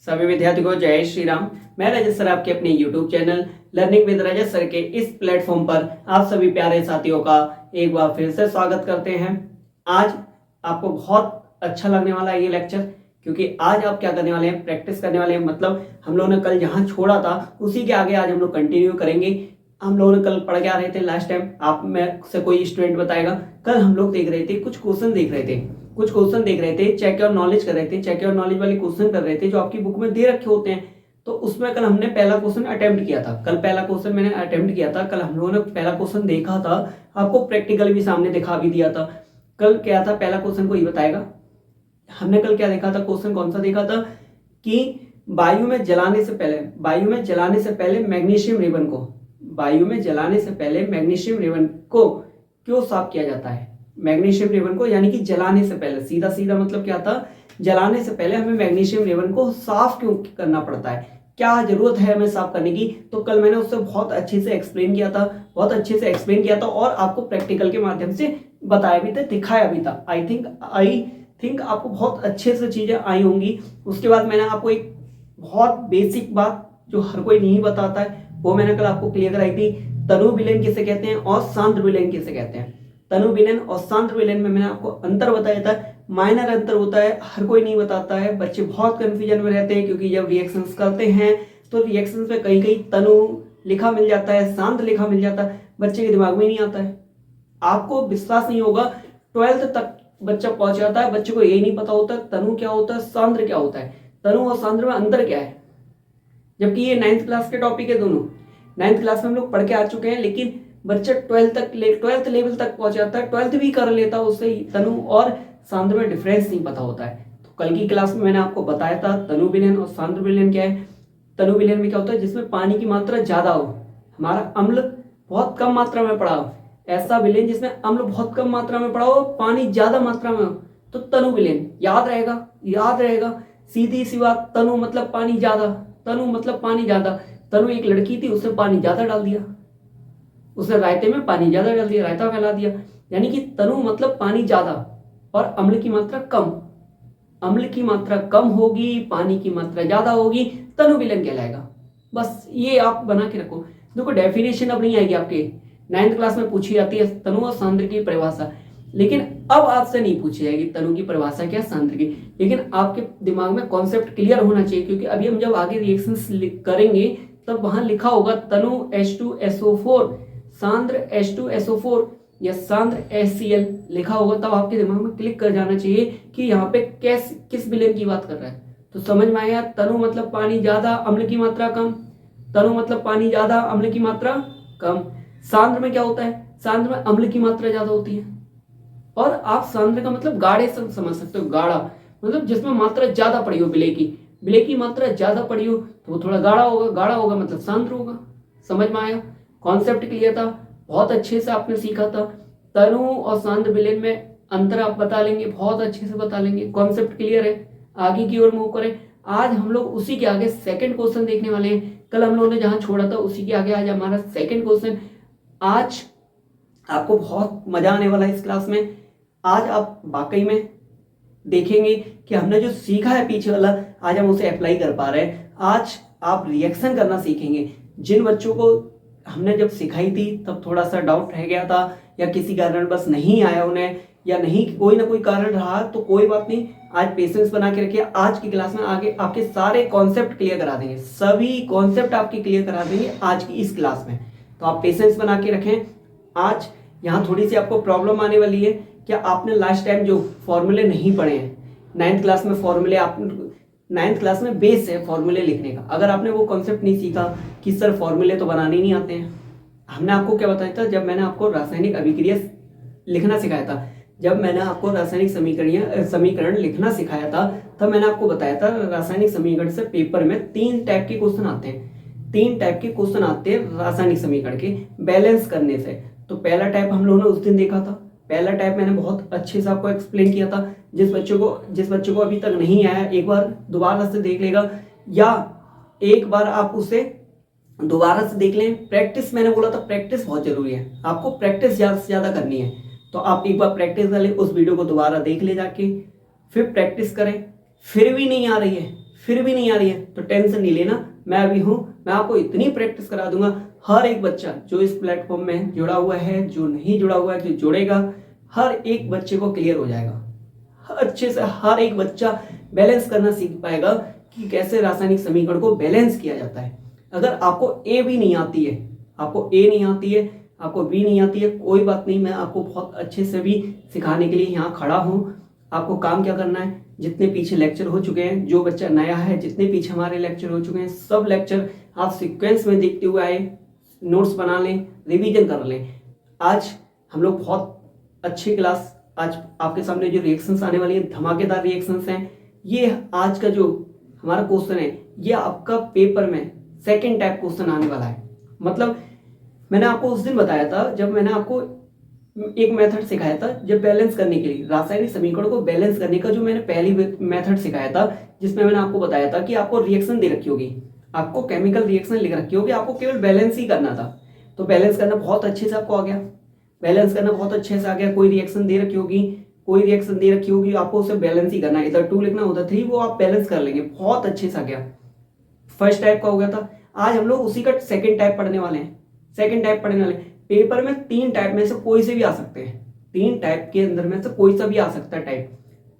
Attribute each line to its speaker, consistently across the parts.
Speaker 1: सभी विद्यार्थियों को जय श्री राम। मैं रजत सर आपके अपने YouTube channel learning with Rajat sir के इस प्लेटफॉर्म पर आप सभी प्यारे साथियों का एक बार फिर से स्वागत करते हैं। आज आपको बहुत अच्छा लगने वाला है ये लेक्चर, क्योंकि आज आप क्या करने वाले हैं, प्रैक्टिस करने वाले हैं। मतलब हम लोगों ने कल जहां छोड़ा था उसी के आगे आज हम लोग कंटिन्यू करेंगे। हम लोगों ने कल पढ़ के आ रहे थे लास्ट टाइम, आप में से कोई स्टूडेंट बताएगा। कल हम लोग देख रहे थे कुछ क्वेश्चन देख रहे थे, चेक योर नॉलेज कर रहे थे, चेक योर नॉलेज वाले क्वेश्चन कर रहे थे जो आपकी बुक में दे रखे होते हैं। तो उसमें कल हमने पहला क्वेश्चन अटेम्प्ट किया था। कल हम लोगों ने पहला क्वेश्चन देखा था, आपको प्रैक्टिकल भी सामने दिखा भी दिया था। कल क्या था पहला क्वेश्चन, कोई बताएगा? हमने कल क्या देखा था, क्वेश्चन कौन सा देखा था कि वायु में जलाने से पहले मैग्नीशियम रिबन को क्यों साफ किया जाता है। मैग्नीशियम रिबन को यानी कि जलाने से पहले, सीधा सीधा मतलब क्या था, जलाने से पहले हमें मैग्नीशियम रिबन को साफ क्यों करना पड़ता है, क्या जरूरत है हमें साफ करने की। तो कल मैंने उससे बहुत अच्छे से एक्सप्लेन किया था और आपको प्रैक्टिकल के माध्यम से बताया भी था, दिखाया भी था। आई थिंक आपको बहुत अच्छे से चीजें आई होंगी। उसके बाद मैंने आपको एक बहुत बेसिक बात जो हर कोई नहीं बताता है वो मैंने कल आपको क्लियर कराई थी। तनु विलयन किसे कहते हैं और सांद्र विलयन किसे कहते हैं। तनु विलयन और सांद्र विलयन में मैंने आपको अंतर बताया था, माइनर अंतर होता है, हर कोई नहीं बताता है। बच्चे बहुत कंफ्यूजन में रहते हैं, क्योंकि जब रिएक्शंस करते हैं तो रिएक्शंस में कहीं कहीं तनु लिखा मिल जाता है, सांद्र लिखा मिल जाता है, बच्चे के दिमाग में नहीं आता है। आपको विश्वास नहीं होगा, 12th तक बच्चा पहुंच जाता है, बच्चे को यही नहीं पता होता तनु क्या होता है, सांद्र क्या होता है, तनु और सांद्र में अंतर क्या है। जबकि ये 9th क्लास के टॉपिक है दोनों। 9th क्लास में हम लोग पढ़ के आ चुके हैं, लेकिन बच्चा 12th लेवल तक पहुंच जाता है, 12th भी कर लेता है, उससे तनु और सांद्र में डिफरेंस नहीं पता होता है। तो कल की क्लास में मैंने आपको बताया था तनु विलयन और सांद्र विलयन क्या है। तनु विलयन में क्या होता है, जिसमें पानी की मात्रा ज्यादा हो, हमारा अम्ल बहुत कम मात्रा में पड़ा हो। ऐसा विलयन जिसमें अम्ल बहुत कम मात्रा में पड़ा हो, पानी ज्यादा मात्रा में हो, तो तनु विलयन। याद रहेगा सीधी सी बात। तनु मतलब पानी ज्यादा। तनु एक लड़की थी, उसने पानी ज्यादा डाल दिया, उसने रायते में पानी ज्यादा डाल दिया, रायता फैला दिया। यानी कि तनु मतलब पानी ज्यादा और अम्ल की मात्रा कम। अम्ल की मात्रा कम होगी, पानी की मात्रा ज्यादा होगी, तनु विलयन कहलाएगा। बस ये आप बना के रखो। देखो डेफिनेशन अब नहीं आएगी आपके, 9th क्लास में पूछी जाती है तनु और सांद्र की परिभाषा, लेकिन अब आपसे नहीं पूछी जाएगी तनु की परिभाषा क्या, सांद्र की। लेकिन आपके दिमाग में कॉन्सेप्ट क्लियर होना चाहिए, क्योंकि अभी हम जब आगे रिएक्शंस करेंगे तब वहां लिखा होगा तनु H2SO4, सांद्र H2SO4 या सांद्र HCl लिखा होगा, तब आपके दिमाग में क्लिक कर जाना चाहिए कि यहाँ पे किस विलयन की बात कर रहा है। तो समझ में आया, तनु मतलब पानी ज्यादा अम्ल की मात्रा कम, तनु मतलब पानी ज्यादा अम्ल की मात्रा कम। सांद्र में क्या होता है, सांद्र में अम्ल की मात्रा ज्यादा होती है। और आप सांद्र का मतलब गाढ़े से समझ सकते हो, गाढ़ा मतलब जिसमें मात्रा ज्यादा पड़ी हो, विलय की मात्रा ज्यादा पड़ी हो तो वो थोड़ा गाढ़ा होगा मतलब सांद्र होगा। समझ में आया, कॉन्सेप्ट क्लियर था, बहुत अच्छे से आपने सीखा था। तनु और सांद्र विलयन में अंतर आप बता लेंगे, बहुत अच्छे से बता लेंगे, कॉन्सेप्ट क्लियर है। आगे की ओर मूव करें। आज हम लोग उसी के आगे सेकंड क्वेश्चन देखने वाले हैं। कल हम लोगों ने जहां छोड़ा था उसी के आगे आज हमारा सेकंड क्वेश्चन। आज आपको बहुत मजा आने वाला है इस क्लास में। आज आप वाकई में देखेंगे कि हमने जो सीखा है पीछे वाला, आज हम उसे अप्लाई कर पा रहे हैं। आज आप रिएक्शन करना सीखेंगे। जिन बच्चों को हमने जब सिखाई थी तब थोड़ा सा डाउट रह गया था, या किसी कारण बस नहीं आया उन्हें, या नहीं कोई ना कोई कारण रहा, तो कोई बात नहीं, आज पेशेंस बना के रखिए। आज की क्लास में आगे आपके सारे कॉन्सेप्ट क्लियर करा देंगे, सभी कॉन्सेप्ट आपके क्लियर करा देंगे आज की इस क्लास में। तो आप पेशेंस बना के रखें। आज यहाँ थोड़ी सी आपको प्रॉब्लम आने वाली है। क्या आपने लास्ट टाइम जो फॉर्मूले नहीं पढ़े हैं 9th क्लास में, फॉर्मूले आप 9th क्लास में बेस है फॉर्मूले लिखने का, अगर आपने वो कॉन्सेप्ट नहीं सीखा कि सर फॉर्मूले तो बनाने नहीं आते हैं। हमने आपको क्या बताया था, जब मैंने आपको रासायनिक अभिक्रिया लिखना सिखाया था, जब मैंने आपको रासायनिक समीकरण लिखना सिखाया था, तब मैंने आपको बताया था रासायनिक समीकरण से पेपर में 3 टाइप के क्वेश्चन आते हैं। 3 टाइप के क्वेश्चन आते हैं रासायनिक समीकरण के बैलेंस करने से। तो पहला टाइप हम लोगों ने उस दिन देखा था, पहला टाइप मैंने बहुत अच्छे से आपको एक्सप्लेन किया था। जिस बच्चे को अभी तक नहीं आया, एक बार दोबारा से देख लेगा, या एक बार आप उसे दोबारा से देख लें। प्रैक्टिस, मैंने बोला था प्रैक्टिस बहुत जरूरी है, आपको प्रैक्टिस ज्यादा से ज्यादा करनी है। तो आप एक बार प्रैक्टिस कर ले, उस वीडियो को दोबारा देख ले जाके, फिर प्रैक्टिस करें। फिर भी नहीं आ रही है, फिर भी नहीं आ रही है तो टेंशन नहीं लेना, मैं अभी हूँ, मैं आपको इतनी प्रैक्टिस करा दूंगा। हर एक बच्चा जो इस प्लेटफॉर्म में जुड़ा हुआ है, जो नहीं जुड़ा हुआ है, जो जुड़ेगा, हर एक बच्चे को क्लियर हो जाएगा अच्छे से। हर एक बच्चा बैलेंस करना सीख पाएगा कि कैसे रासायनिक समीकरण को बैलेंस किया जाता है। अगर आपको ए भी नहीं आती है, आपको ए नहीं आती है, आपको बी नहीं आती है, कोई बात नहीं, मैं आपको बहुत अच्छे से भी सिखाने के लिए यहाँ खड़ा हूँ। आपको काम क्या करना है, जितने पीछे लेक्चर हो चुके हैं, जो बच्चा नया है, जितने पीछे हमारे लेक्चर हो चुके हैं, सब लेक्चर आप सीक्वेंस में देखते हुए आए, नोट्स बना लें, रिवीजन कर लें। आज हम लोग बहुत अच्छी क्लास, आज आपके सामने जो रिएक्शंस आने वाली हैं, धमाकेदार रिएक्शंस हैं। ये आज का जो हमारा क्वेश्चन है, ये आपका पेपर में सेकंड टाइप क्वेश्चन आने वाला है। मतलब मैंने आपको उस दिन बताया था जब मैंने आपको एक मेथड सिखाया था, जब बैलेंस करने के लिए रासायनिक समीकरण को बैलेंस करने का जो मैंने पहली मेथड सिखाया था, जिसमें मैंने आपको बताया था कि आपको रिएक्शन दे रखी होगी, आपको केमिकल रिएक्शन लिख रखी होगी, आपको केवल बैलेंस ही करना था। तो बैलेंस करना बहुत अच्छे से आपको आ गया, बैलेंस करना बहुत अच्छे से आ गया। कोई रिएक्शन दे रखी होगी, कोई रिएक्शन दे रखी होगी, आपको उसे बैलेंस ही करना है, इधर 2 लिखना उधर 3, वो आप बैलेंस कर लेंगे, बहुत अच्छे से आ गया। फर्स्ट टाइप का हो गया था। आज हम लोग उसी का सेकंड टाइप पढ़ने वाले हैं। सेकंड टाइप पढ़ने वाले पेपर में 3 टाइप में से कोई से भी आ सकते हैं, 3 टाइप के अंदर में से कोई सा भी आ सकता है टाइप।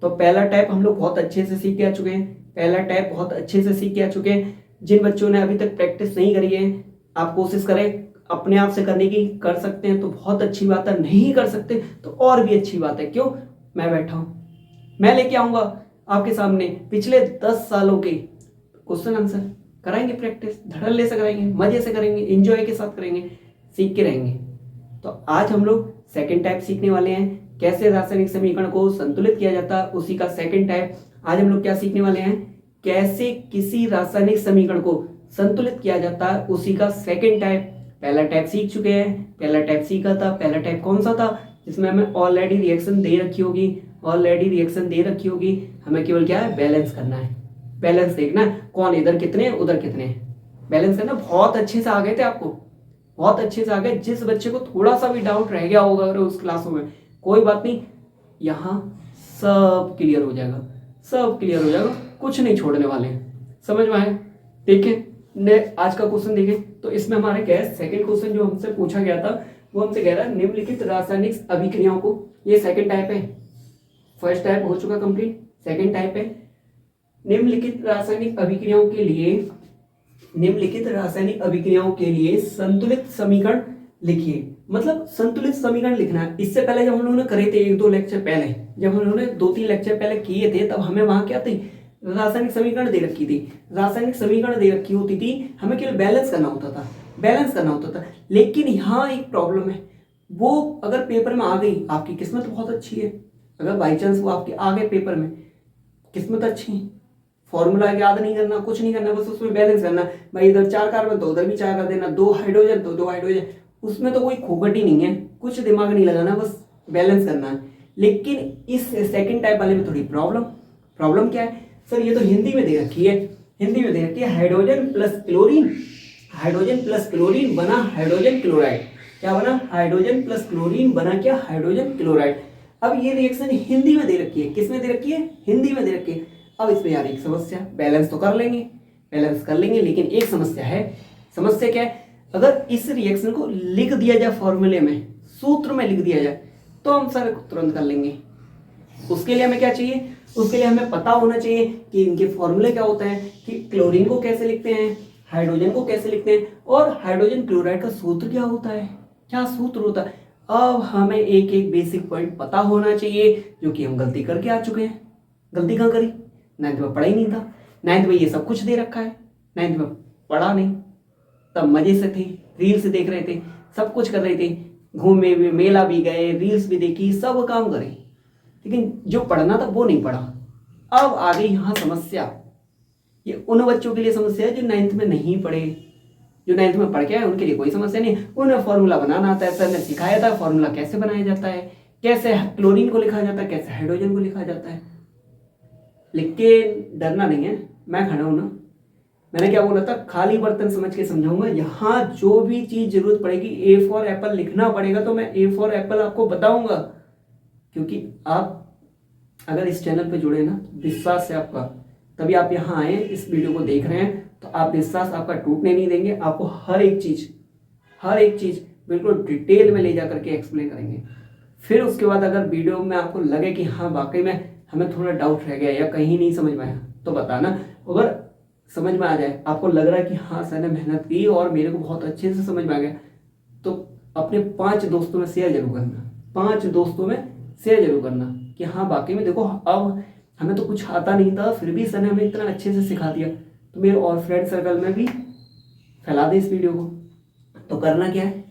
Speaker 1: तो पहला टाइप हम लोग बहुत अच्छे से सीख के आ चुके हैं, पहला टाइप बहुत अच्छे से सीख के आ चुके हैं। जिन बच्चों ने अभी तक प्रैक्टिस नहीं करी है, आप कोशिश करें अपने आप से करने की, कर सकते हैं तो बहुत अच्छी बात है, नहीं कर सकते तो और भी अच्छी बात है। क्यों, मैं बैठा हूं, मैं लेके आऊंगा आपके सामने पिछले 10 सालों के क्वेश्चन आंसर, कराएंगे प्रैक्टिस, धड़ल्ले से कराएंगे, मजे से करेंगे, एंजॉय के साथ करेंगे, सीख के रहेंगे। तो आज हम लोग सेकंड टाइप सीखने वाले हैं, कैसे रासायनिक समीकरण को संतुलित किया जाता है, उसी का सेकंड टाइप। आज हम लोग क्या सीखने वाले हैं, कैसे किसी रासायनिक समीकरण को संतुलित किया जाता है, उसी का सेकंड टाइप। पहला टाइप सीख चुके हैं, पहला टाइप सीखा था। पहला टाइप कौन सा था, जिसमें हमें ऑलरेडी रिएक्शन दे रखी होगी, ऑलरेडी रिएक्शन दे रखी होगी, हमें केवल क्या है, बैलेंस करना है, बैलेंस देखना है, कौन इधर कितने उधर कितने, बैलेंस करना। बहुत अच्छे से आ गए थे आपको, बहुत अच्छे से आ गए। जिस बच्चे को थोड़ा सा भी डाउट रह गया होगा अगर उस क्लासों में, कोई बात नहीं, यहाँ सब क्लियर हो जाएगा, सब क्लियर हो जाएगा, कुछ नहीं छोड़ने वाले हैं। समझ में आए? देखें आज का क्वेश्चन देखें तो इसमें हमारे क्या है, सेकंड क्वेश्चन जो हमसे पूछा गया था वो हमसे कह रहा है निम्नलिखित रासायनिक अभिक्रियाओं को, ये सेकंड टाइप है, फर्स्ट टाइप हो चुका कंप्लीट, सेकंड टाइप है। निम्नलिखित रासायनिक अभिक्रियाओं के लिए, निम्नलिखित रासायनिक अभिक्रियाओं के लिए संतुलित समीकरण लिखिए। मतलब संतुलित समीकरण लिखना है। इससे पहले जब हम लोगों ने करे थे 1-2 लेक्चर पहले, जब हम लोगों ने 2-3 लेक्चर पहले किए थे, तब हमें वहां क्या थी, रासायनिक समीकरण दे रखी थी, रासायनिक समीकरण दे रखी होती थी, हमें केवल बैलेंस करना होता था, बैलेंस करना होता था। लेकिन यहाँ एक प्रॉब्लम है, वो अगर पेपर में आ गई, आपकी किस्मत बहुत अच्छी है, अगर बाई चांस वो आपके आ गए पेपर में, किस्मत अच्छी है, फॉर्मूला याद नहीं करना, कुछ नहीं करना, बस उसमें बैलेंस करना। भाई इधर 4 कार्बन तो उधर भी 4 कर देना, 2 हाइड्रोजन तो 2 हाइड्रोजन, उसमें तो कोई खोखट ही नहीं है, कुछ दिमाग नहीं लगाना, बस बैलेंस करना है। लेकिन इस सेकंड टाइप वाले में थोड़ी प्रॉब्लम क्या है सर, ये तो हिंदी में दे रखी है, हिंदी में दे रखी है hydrogen plus chlorine, hydrogen plus chlorine बना हाइड्रोजन क्लोराइड। क्या बना, हाइड्रोजन प्लस क्लोरीन बना क्या, हाइड्रोजन क्लोराइड। अब ये रिएक्शन हिंदी में दे रखी है, किसमें दे रखी है, हिंदी में दे रखी है। अब इसमें यार एक समस्या, बैलेंस तो कर लेंगे, बैलेंस कर लेंगे, लेकिन एक समस्या है। समस्या क्या है, अगर इस रिएक्शन को लिख दिया जाए फॉर्मूले में, सूत्र में लिख दिया जाए, तो हम सर तुरंत कर लेंगे। उसके लिए हमें क्या चाहिए, उसके लिए हमें पता होना चाहिए कि इनके फॉर्मूले क्या होते हैं, कि क्लोरीन को कैसे लिखते हैं, हाइड्रोजन को कैसे लिखते हैं, और हाइड्रोजन क्लोराइड का सूत्र क्या होता है, क्या सूत्र होता है। अब हमें एक एक बेसिक पॉइंट पता होना चाहिए, जो कि हम गलती करके आ चुके हैं। गलती कहाँ करी, 9th में पढ़ा ही नहीं था, 9th में ये सब कुछ दे रखा है, 9th में पढ़ा नहीं, तब मजे से थे, रील्स देख रहे थे, सब कुछ कर रहे थे, घूमे भी, मेला भी गए, रील्स भी देखी, सब काम करे, लेकिन जो पढ़ना था वो नहीं पढ़ा। अब आ गई यहाँ समस्या, ये उन बच्चों के लिए समस्या है जो 9th में नहीं पढ़े, जो 9th में पढ़ के आए उनके लिए कोई समस्या नहीं, उन्हें फॉर्मूला बनाना आता है, सर ने सिखाया था फॉर्मूला कैसे बनाया जाता है, कैसे क्लोरीन को लिखा जाता है, कैसे हाइड्रोजन को लिखा जाता है। लेकिन डरना नहीं है, मैं खड़ा हूं ना, मैंने क्या बोला था, खाली बर्तन समझ के समझाऊंगा। यहाँ जो भी चीज जरूरत पड़ेगी, ए फॉर एप्पल लिखना पड़ेगा तो मैं ए फॉर एप्पल आपको बताऊंगा, क्योंकि आप अगर इस चैनल पे जुड़े ना, विश्वास है आपका, तभी आप यहाँ आए, इस वीडियो को देख रहे हैं, तो आप विश्वास आपका टूटने नहीं देंगे। आपको हर एक चीज़ बिल्कुल डिटेल में ले जा करके एक्सप्लेन करेंगे। फिर उसके बाद अगर वीडियो में आपको लगे कि हाँ वाकई में हमें थोड़ा डाउट रह गया या कहीं नहीं समझ में आया तो बताना। अगर समझ में आ जाए, आपको लग रहा है कि हाँ सर ने मेहनत की और मेरे को बहुत अच्छे से समझ में आ गया, तो अपने 5 दोस्तों में शेयर जरूर करना। 5 दोस्तों में शेयर जरूर करना कि हाँ वाकई में देखो अब हमें तो कुछ आता नहीं था, फिर भी सर ने हमें इतना अच्छे से सिखा दिया। तो मेरे और फ्रेंड सर्कल में भी फैला दे इस वीडियो को। तो करना क्या है,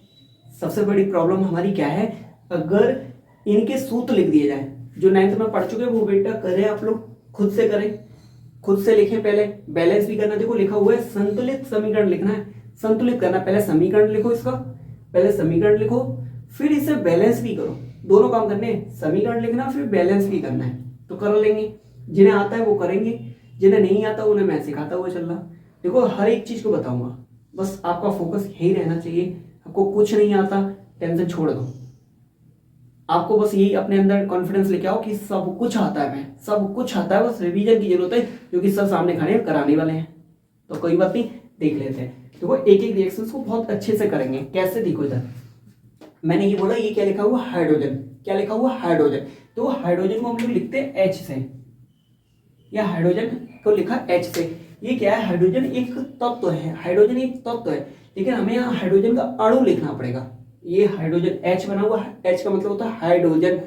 Speaker 1: सबसे बड़ी प्रॉब्लम हमारी क्या है, अगर इनके सूत्र लिख दिए जाए जो 9th में पढ़ चुके हैं, वो बेटा करें आप लोग, खुद से करें, खुद से लिखें। पहले बैलेंस भी करना, देखो लिखा हुआ है संतुलित समीकरण लिखना है, संतुलित करना। पहले समीकरण लिखो, इसका पहले समीकरण लिखो, फिर इसे बैलेंस भी करो। दोनों काम करने हैं, समीकरण लिखना फिर बैलेंस भी करना है। तो कर लेंगे, जिन्हें आता है वो करेंगे, जिन्हें नहीं आता उन्हें मैं सिखाता हुआ चल रहा। देखो हर एक चीज को बताऊंगा, बस आपका फोकस यही रहना चाहिए। आपको कुछ नहीं आता, टेंशन छोड़ दो। आपको बस यही अपने अंदर कॉन्फिडेंस लेके आओ कि सब कुछ आता है, मैं सब कुछ आता है, बस रिवीजन की जरूरत है, क्योंकि सब सामने खड़े कराने वाले हैं। तो कोई बात नहीं, देख लेते हैं। देखो एक एक रिएक्शंस को बहुत अच्छे से करेंगे। कैसे, देखो इधर मैंने ये बोला, ये क्या लिखा हुआ, हाइड्रोजन। क्या लिखा हुआ, हाइड्रोजन। तो हाइड्रोजन को हम लोग लिखते हैं एच से, या हाइड्रोजन को लिखा एच से। ये क्या है, हाइड्रोजन एक तत्व है, हाइड्रोजन एक तत्व है, लेकिन हमें यहाँ हाइड्रोजन का अणु लिखना पड़ेगा। ये हाइड्रोजन एच बना हुआ है, एच का मतलब होता है हाइड्रोजन,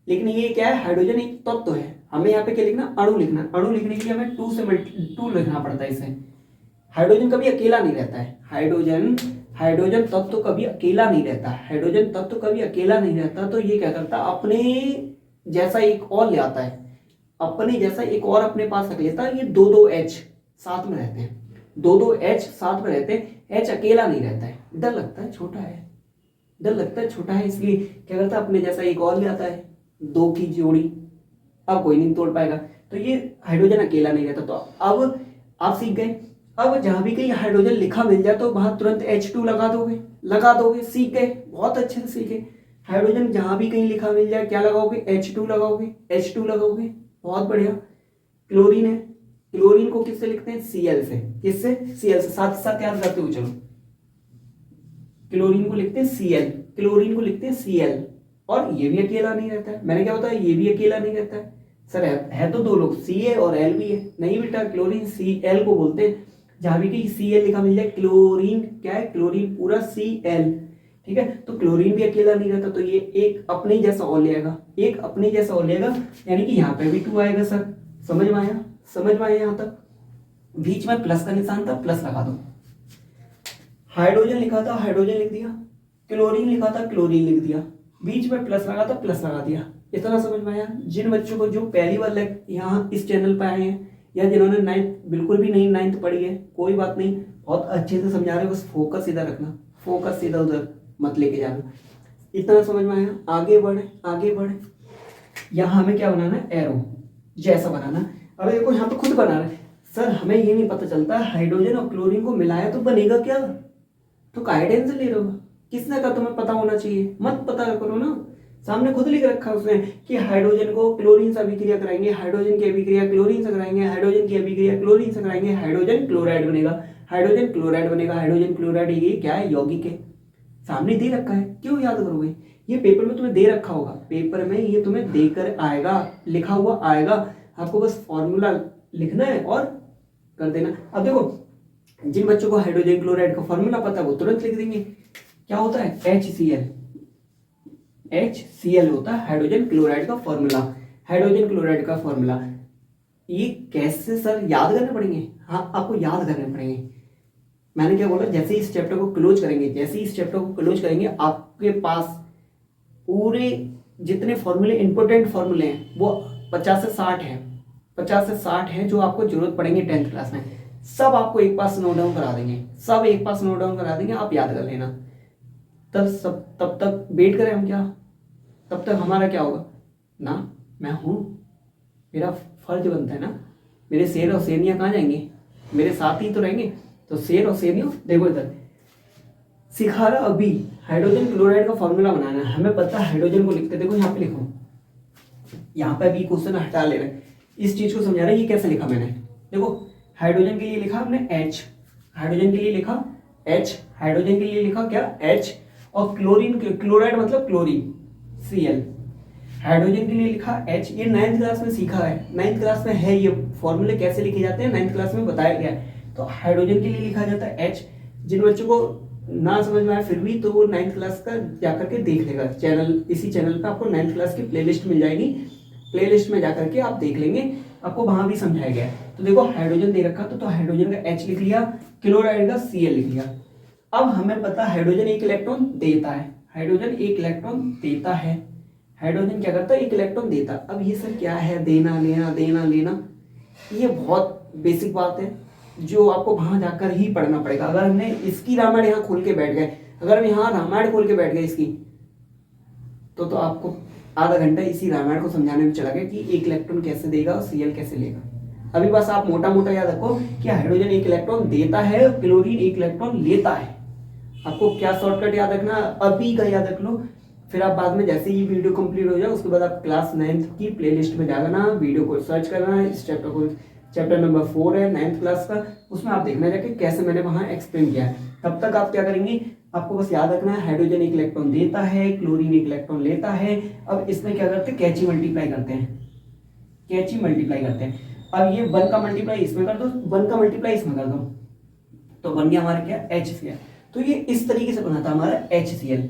Speaker 1: लेकिन ये क्या है, हाइड्रोजन एक तत्व है। हमें यहाँ पे क्या लिखना, अणु लिखना। अणु लिखने के लिए हमें 2 लिखना पड़ता है इसे। हाइड्रोजन कभी अकेला नहीं रहता है, हाइड्रोजन तत्व कभी अकेला नहीं रहता, हाइड्रोजन तत्व कभी अकेला नहीं रहता। तो ये क्या करता है, अपने जैसा एक और ले आता है, अपने जैसा एक और अपने पास रख लेता है। ये 2 H साथ में रहते हैं, 2 H साथ में रहते हैं। H अकेला नहीं रहता है, डर लगता है छोटा है, डर लगता है छोटा है, इसलिए क्या करता है, अपने जैसा एक और ले आता है, 2 की जोड़ी। अब कोई नहीं तोड़ पाएगा। तो ये हाइड्रोजन अकेला नहीं रहता। तो अब आप सीख गए। अब जहां भी कहीं हाइड्रोजन लिखा मिल जाए तो वहां तुरंत H2 लगा दोगे, सीख गए, बहुत अच्छे से सीखे। हाइड्रोजन जहां भी कहीं लिखा मिल जाए क्या लगाओगे, H2 लगाओगे, बहुत बढ़िया। क्लोरीन है, क्लोरीन को किससे लिखते हैं, Cl से। किससे, Cl से। साथ साथ याद करते हुए चलो, क्लोरीन को लिखते हैं Cl, और ये भी अकेला नहीं रहता है। मैंने क्या बताया, ये भी अकेला नहीं रहता है। सर है तो 2 लोग, Ca और L भी है। नहीं बेटा, क्लोरीन Cl को बोलते हैं। जहां भी कहीं Cl लिखा मिल जाए, क्लोरीन क्या है, क्लोरीन पूरा Cl, ठीक है। तो क्लोरीन भी अकेला नहीं रहता, तो ये एक अपने जैसा और ले आएगा, यानी कि यहाँ पे भी 2 आएगा। सर समझ में आया यहाँ तक। बीच में प्लस का निशान था, प्लस लगा दो। हाइड्रोजन लिखा था, हाइड्रोजन लिख दिया। क्लोरीन लिखा था, क्लोरीन लिख दिया। बीच में प्लस लगा था, प्लस लगा दिया। इतना समझ में आया। जिन बच्चों को जो पहली बार यहाँ इस चैनल पर आए हैं, या जिन्होंने 9th बिल्कुल भी नहीं 9th पढ़ी है, कोई बात नहीं, बहुत अच्छे से समझा रहे हो। बस फोकस इधर रखना, फोकस इधर उधर मत लेके जाना। इतना समझ में आया। आगे बढ़े। यहाँ हमें क्या बनाना है, एरो जैसा बनाना। अब देखो यहाँ पे खुद बना रहे हैं। सर हमें ये नहीं पता चलता हाइड्रोजन और क्लोरीन को मिलाया तो बनेगा क्या, तो काहे टेंशन ले रहे हो। किसने कहा तुम्हें पता होना चाहिए, मत पता करो ना। सामने खुद लिख रखा है उसने कि हाइड्रोजन को क्लोरीन से अभिक्रिया कराएंगे, हाइड्रोजन की अभिक्रिया क्लोरीन से कराएंगे, हाइड्रोजन की अभिक्रिया क्लोरीन से कराएंगे, हाइड्रोजन क्लोराइड बनेगा, हाइड्रोजन क्लोराइड। ये क्या है, यौगिक है, सामने दे रखा है, क्यों याद करोगे। ये पेपर में तुम्हें दे रखा होगा, पेपर में ये तुम्हें देकर आएगा, लिखा हुआ आएगा। आपको बस फॉर्मूला लिखना है और कर देना। अब देखो जिन बच्चों को हाइड्रोजन क्लोराइड का फॉर्मूला पता है वो तुरंत लिख देंगे। क्या होता है, HCl होता है हाइड्रोजन क्लोराइड का फॉर्मूला। ये कैसे सर याद करने पड़ेंगे, हाँ आपको याद करने पड़ेंगे। मैंने क्या बोला, जैसे इस चैप्टर को क्लोज करेंगे, आपके पास पूरे जितने फॉर्मूले, इंपोर्टेंट फॉर्मूले हैं वो 50 से 60 हैं जो आपको जरूरत पड़ेंगे 10th क्लास में। सब आपको एक पास नोट डाउन करा देंगे, आप याद कर लेना। तब तक वेट करें हम क्या, तब तक हमारा क्या होगा ना, मैं हूँ, मेरा फर्ज बनता है ना। मेरे शेर और शेरनियाँ कहाँ जाएंगे, मेरे साथ ही तो रहेंगे। तो शेर और शेरनियों, देखो इधर सिखा रहा अभी हाइड्रोजन क्लोराइड का फॉर्मूला बनाना है। हमें पता है हाइड्रोजन को लिखते, देखो यहाँ पे भी क्वेश्चन हटा ले रहे हैं। इस चीज को समझा रहा है, ये कैसे लिखा मैंने, देखो हाइड्रोजन के लिए लिखा हमने H, हाइड्रोजन के लिए लिखा H, हाइड्रोजन के लिए लिखा क्या H, और क्लोरीन क्लोराइड मतलब क्लोरीन Cl, हाइड्रोजन के लिए लिखा H। ये 9th क्लास में सीखा है, 9th क्लास में है, ये फॉर्मूले कैसे लिखे जाते हैं 9th क्लास में बताया गया है। तो हाइड्रोजन के लिए लिखा जाता है H। जिन बच्चों को ना समझ में आए फिर भी तो वो 9th क्लास का जाकर के देख लेगा, चैनल इसी चैनल पे आपको 9th क्लास की प्लेलिस्ट मिल जाएगी, प्लेलिस्ट में जाकर के आप देख लेंगे, आपको वहां भी समझाया गया है। तो देखो हाइड्रोजन दे रखा तो हाइड्रोजन का H लिख लिया, क्लोराइड का Cl लिख लिया। अब हमें पता हाइड्रोजन एक इलेक्ट्रॉन देता है, हाइड्रोजन एक इलेक्ट्रॉन देता है, हाइड्रोजन क्या करता है एक इलेक्ट्रॉन देता। अब ये सर क्या है, देना लेना देना लेना, ये बहुत बेसिक बात है जो आपको वहां जाकर ही पढ़ना पड़ेगा। अगर हमने इसकी रामायण यहाँ खोल के बैठ गए, अगर हम यहाँ रामायण खोल के बैठ गए इसकी, तो आपको आधा घंटा इसी रामायण को समझाने में चला गया कि एक इलेक्ट्रॉन कैसे देगा और Cl कैसे लेगा। अभी बस आप मोटा मोटा याद रखो कि हाइड्रोजन एक इलेक्ट्रॉन देता है, क्लोरीन एक इलेक्ट्रॉन लेता है। आपको क्या शॉर्टकट याद रखना, अभी का याद रख लो, फिर आप बाद में जैसे ही वीडियो कंप्लीट हो जाए उसके बाद आप क्लास 9th की प्लेलिस्ट में जाना, वीडियो को सर्च करना है, इस चैप्टर को, चैप्टर नंबर 4 है 9th क्लास का, उसमें आप देखना जाके कैसे मैंने वहां एक्सप्लेन किया है। तब तक आप क्या करेंगे, आपको बस याद रखना है हाइड्रोजन एक इलेक्ट्रॉन देता है, क्लोरीन एक इलेक्ट्रॉन लेता है। अब इसमें क्या करते हैं, कैची मल्टीप्लाई करते हैं, कैची मल्टीप्लाई करते हैं। अब ये 1 का मल्टीप्लाई इसमें कर दो, 1 का मल्टीप्लाई इसमें कर दो, तो बन गया हमारा क्या HCl। तो ये इस तरीके से बना था हमारा HCl।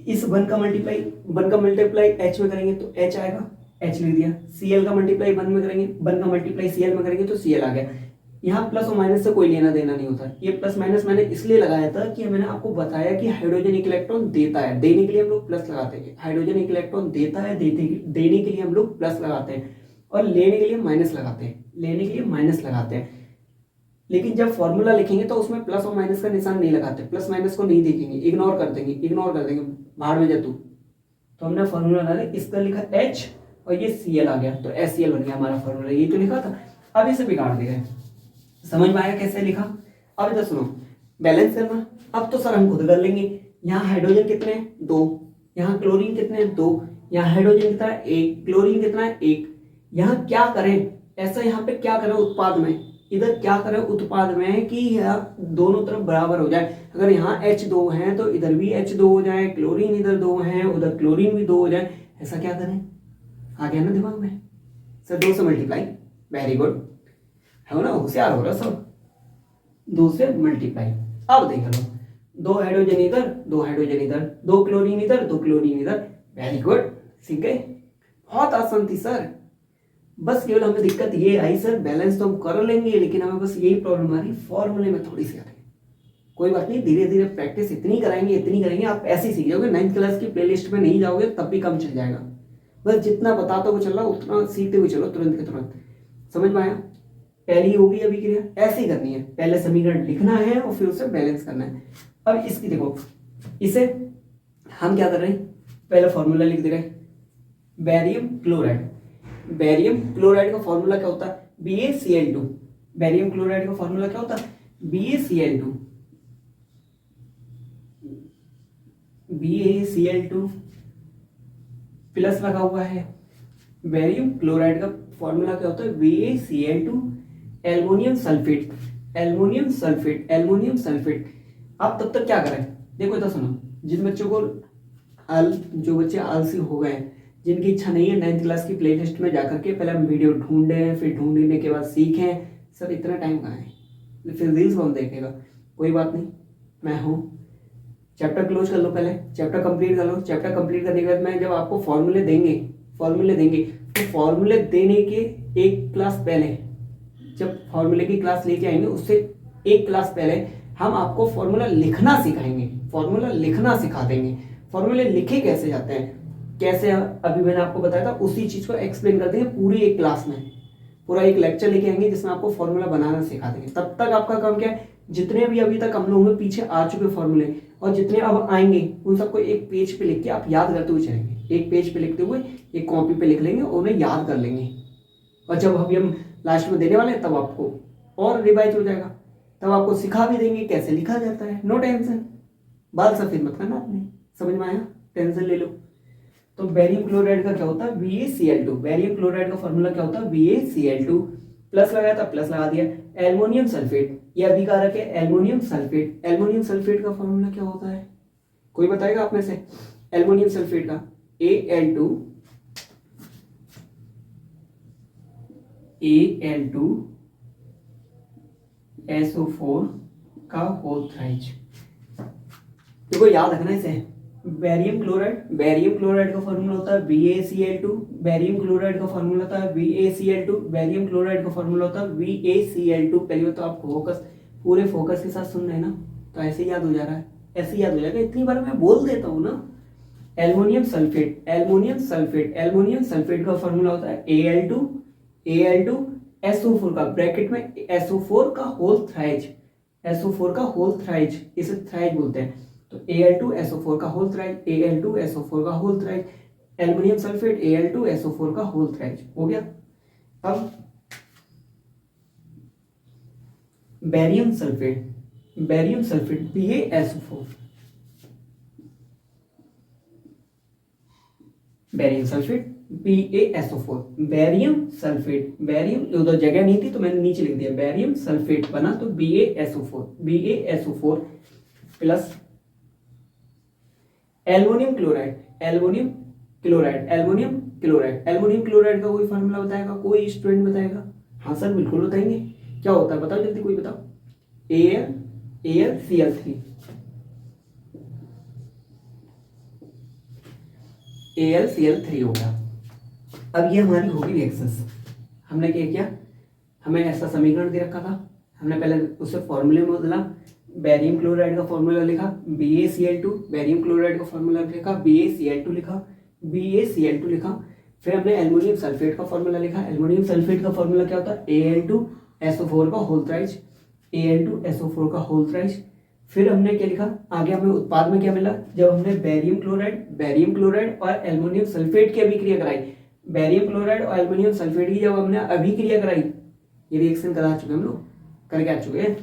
Speaker 1: इस 1 का मल्टीप्लाई H में करेंगे तो H आएगा, H लिख दिया। Cl का मल्टीप्लाई 1 में करेंगे, 1 का मल्टीप्लाई Cl में करेंगे तो Cl आ गया। यहाँ प्लस और माइनस से कोई लेना देना नहीं होता। ये प्लस माइनस मैंने इसलिए लगाया था कि मैंने आपको बताया कि हाइड्रोजन एक इलेक्ट्रॉन देता है, देने के लिए हम लोग प्लस लगाते हैं। हाइड्रोजन एक इलेक्ट्रॉन देता है, देने के लिए हम लोग प्लस लगाते हैं, और लेने के लिए माइनस लगाते हैं, लेने के लिए माइनस लगाते हैं। लेकिन जब फॉर्मूला लिखेंगे तो उसमें प्लस और माइनस का निशान नहीं लगाते, प्लस माइनस को नहीं देखेंगे, इग्नोर कर देंगे, बाहर में जा तू। तो हमने फॉर्मूला डाला, इसका लिखा H और ये Cl आ गया, तो HCl बन गया हमारा फॉर्मूला। ये तो लिखा था, अब इसे बिगाड़ दिया है। समझ में आया कैसे लिखा? अब इधर सुनो, बैलेंस करना। अब तो सर हम खुद कर लेंगे। यहाँ हाइड्रोजन कितने हैं, 2, यहाँ क्लोरीन कितने हैं, 2, यहाँ हाइड्रोजन कितना है, 1, क्लोरीन कितना है, 1। यहाँ क्या करें, ऐसा यहाँ पे क्या करें उत्पाद में, इधर क्या करें उत्पाद में कि यहाँ दोनों तरफ बराबर हो जाए। अगर यहाँ H2 है तो इधर भी H2 हो जाए, क्लोरीन इधर 2 है, उधर क्लोरीन भी 2 हो जाए, ऐसा क्या करें? आ गया ना दिमाग में सर, 2 से मल्टीप्लाई, वेरी गुड, है ना, होशियार हो रहा सब, 2 से मल्टीप्लाई। अब देख लो, 2 हाइड्रोजन इधर, 2 हाइड्रोजन इधर, 2 क्लोरीन इधर, 2 क्लोरीन इधर, वेरी गुड, सीख गए। बहुत आसान थी सर, बस केवल हमें दिक्कत ये आई सर, बैलेंस तो हम कर लेंगे लेकिन हमें बस यही प्रॉब्लम आ रही, फॉर्मूले में थोड़ी सी आ रही। कोई बात नहीं, धीरे धीरे प्रैक्टिस इतनी कराएंगे आप ऐसे ही सीख जाओगे। 9th क्लास की प्लेलिस्ट में नहीं जाओगे तब भी कम चल जाएगा। बस जितना बताते हुए चल रहा उतना सीखते हुए चलो, तुरंत के तुरंत। समझ में आया? पहली होगी अभी क्रिया, ऐसे ही करनी है, पहले समीकरण लिखना है और फिर उसे बैलेंस करना है। अब इसकी देखो, इसे हम क्या कर रहे हैं, पहले फॉर्मूला लिख दे रहे हैं, बेरियम क्लोराइड। बेरियम क्लोराइड का फॉर्मूला क्या होता है, BaCl2। बेरियम क्लोराइड का फॉर्मूला क्या होता है, BaCl2। BaCl2 प्लस लगा हुआ है। बेरियम क्लोराइड का फॉर्मूला क्या होता है, BaCl2 aluminium sulphate, aluminium sulphate, aluminium sulphate. आप तब तक क्या करें, देखो तो सुनो, जिन बच्चों को जो बच्चे आलसी हो गए, जिनकी इच्छा नहीं है 9th क्लास की प्लेलिस्ट में जाकर के पहले हम वीडियो ढूंढें, फिर ढूंढने के बाद सीखें, सर इतना टाइम कहाँ है, फिर रील्स कौन देखेगा? कोई बात नहीं, मैं हूँ। चैप्टर क्लोज कर लो, पहले चैप्टर कंप्लीट कर लो। चैप्टर कंप्लीट करने के बाद मैं जब आपको फॉर्मूले देंगे तो फॉर्मूले देने के एक क्लास पहले, जब फॉर्मूले की क्लास लेके आएंगे उससे एक क्लास पहले हम आपको फॉर्मूला लिखना सिखाएंगे, फॉर्मूला लिखना सिखा देंगे। फॉर्मूले लिखे कैसे जाते हैं, कैसे अभी मैंने आपको बताया था, उसी चीज को एक्सप्लेन कर देंगे पूरी एक क्लास में, पूरा एक लेक्चर लेके आएंगे जिसमें आपको फॉर्मूला बनाना सिखा देंगे। तब तक आपका काम क्या है, जितने भी अभी तक हम लोगों में पीछे आ चुके फॉर्मूले और जितने अब आएंगे उन सबको एक पेज पे लिख के आप याद करते हुए चलेंगे। एक पेज पे लिखते हुए एक कॉपी पे लिख लेंगे और उन्हें याद कर लेंगे, और जब अभी हम लास्ट में देने वाले हैं तब आपको और रिवाइज हो जाएगा, तब आपको सिखा भी देंगे कैसे लिखा जाता है। नो टेंशन, बाल सफेद मत करना आपने, समझ में आया? टेंशन ले लो। तो बेरियम क्लोराइड का क्या होता है BaCl2। बेरियम क्लोराइड का फॉर्मूला क्या होता है BaCl2। प्लस लगाया था प्लस लगा दिया। एल्युमिनियम सल्फेट ये अभिकारक है एल्युमिनियम सल्फेट। एल्युमिनियम सल्फेट का फॉर्मूला क्या होता है, कोई बताएगा आप में से? एल्युमिनियम सल्फेट का Al2SO4 का होल थ्राइज। देखो याद रखना इसे, बेरियम क्लोराइड का फॉर्मूला होता है BaCl2। बेरियम क्लोराइड का फॉर्मूला होता है BaCl2। बेरियम क्लोराइड का फॉर्मूला होता है BaCl2। पहले तो आप पूरे फोकस के साथ सुन रहे हैं ना, तो ऐसे ही याद हो जा रहा है, ऐसे याद हो जाएगा। इतनी बार मैं बोल देता हूँ ना। एल्युमिनियम सल्फेट का फॉर्मूला होता है Al2SO4 का ब्रैकेट में SO4 का होल थ्राइज। SO4 का होल थ्राइज, इसे थ्राइज बोलते हैं। तो Al2SO4 का होल थ्राइज, Al2SO4 का whole thrice, aluminium sulphate Al2SO4 का होल थ्राइज हो गया। अब barium sulphate BaSO4। Barium sulphate BaSO4। Barium उधर जगह नहीं थी तो मैंने नीचे लिख दिया, बेरियम सल्फेट बना तो BaSO4 प्लस एल्युमिनियम क्लोराइड का कोई फार्मूला बताएगा, कोई स्टूडेंट बताएगा? हाँ सर बिल्कुल बताएंगे। क्या होता है बताओ जल्दी, कोई बताओ। AlCl3 हो गया। अब ये हमारी होगी रिएक्शंस। हमने क्या किया, हमें ऐसा समीकरण दे रखा था, हमने पहले उसे फॉर्मूले में बदला। बेरियम क्लोराइड का फॉर्मूला लिखा BaCl2, बेरियम क्लोराइड का फॉर्मूला लिखा BaCl2 लिखा। फिर हमने एल्युमिनियम सल्फेट का फॉर्मूला लिखा। एल्युमिनियम सल्फेट का फॉर्मूला क्या होता है Al2SO4 का होल थ्राइज। फिर हमने क्या लिखा आगे, हमें उत्पाद में क्या मिला, जब हमने बेरियम क्लोराइड और एल्युमिनियम सल्फेट की अभिक्रिया कराई, बेरियम क्लोराइड और एल्युमिनियम सल्फेट की जब हमने अभिक्रिया कराई, ये रिएक्शन करा चुके हम लोग, करके आ चुके हैं,